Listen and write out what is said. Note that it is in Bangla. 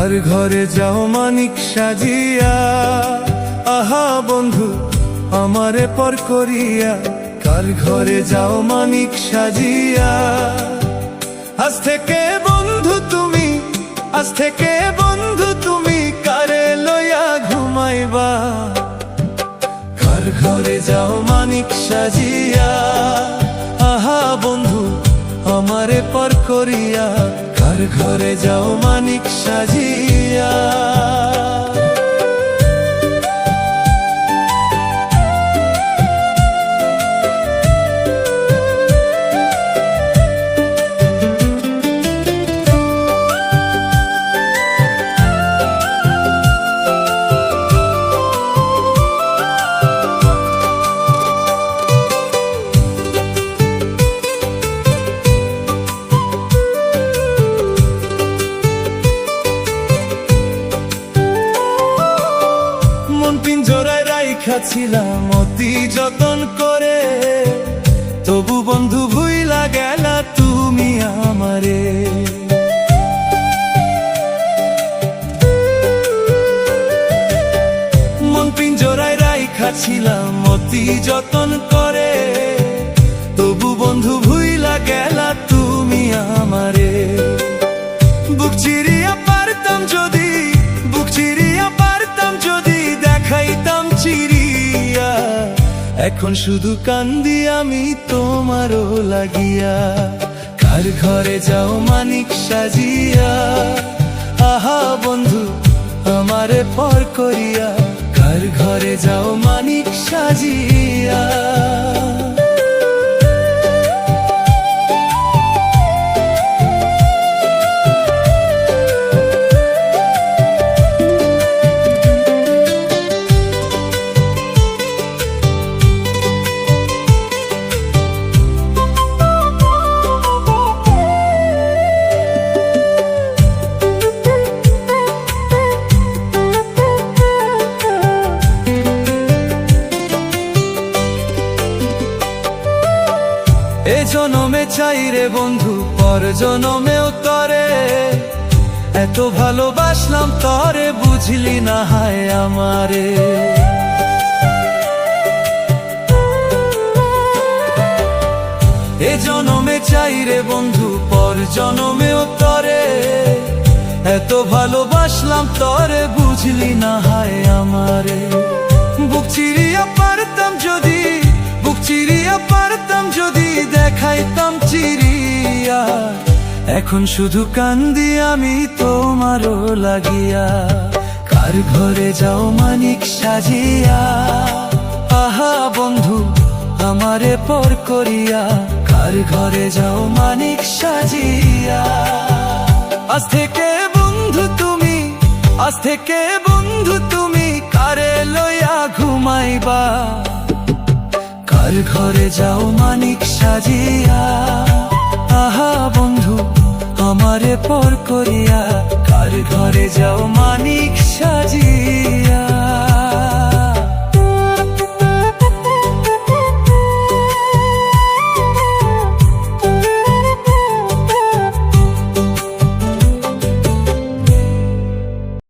কার ঘরে যাও মানিক সাজিয়া, আহা বন্ধু আমারে পর করিয়া। কার ঘরে যাও মানিক সাজিয়া, আজ থেকে বন্ধু তুমি, আজ থেকে বন্ধু তুমি কারে লইয়া ঘুমাইবা। কার ঘরে যাও মানিক সাজিয়া, আহা বন্ধু আমারে পর করিয়া। কার ঘরে যাও মানিক সাজিয়া। মন পিঞ্জরায় রাইখা ছিলাম অতি যতন করে, তবু বন্ধু ভুইলা গেলা তুমি আমারে। মন পিঞ্জরায় রাইখা ছিলাম অতি যতন করে, তবু বন্ধু ভুইলা গেলা তুমি আমারে। বুক চিরিয়া পারতাম যদি, বুক চিরিয়া পারতাম যদি দেখাইতাম চিরিয়া। এখন শুধু কান্দি আমি তোমারও লাগিয়া। কার ঘরে যাও মানিক সাজিয়া, আহা বন্ধু আমারে পর করিয়া। কার ঘরে যাও মানিক সাজিয়া। এ জনমে চাই রে বন্ধু পর জনমেও তরে, এত ভালোবাসলাম তরে বুঝলি না হায় আমারে। এ জনমে চাই রে বন্ধু পর জনমেও তরে, এত ভালোবাসলাম তরে বুঝলি না হায় আমারে। বুক চিরিয়া পারতাম যদি, বুক চিরিয়া পারতাম যদি দেখাইতাম চিরিয়া। এখন শুধু কান্দি আমি তোমারও লাগিয়া। কার ঘরে যাও মানিক সাজিয়া, আহা বন্ধু আমারে পর করিয়া। কার ঘরে যাও মানিক সাজিয়া। আজ থেকে বন্ধু তুমি, আজ থেকে বন্ধু তুমি কারে লইয়া ঘুমাইবা। কার ঘরে যাও মানিক সাজিয়া, আহা বন্ধু আমারে পর করিয়া। কার ঘরে যাও মানিক সাজিয়া।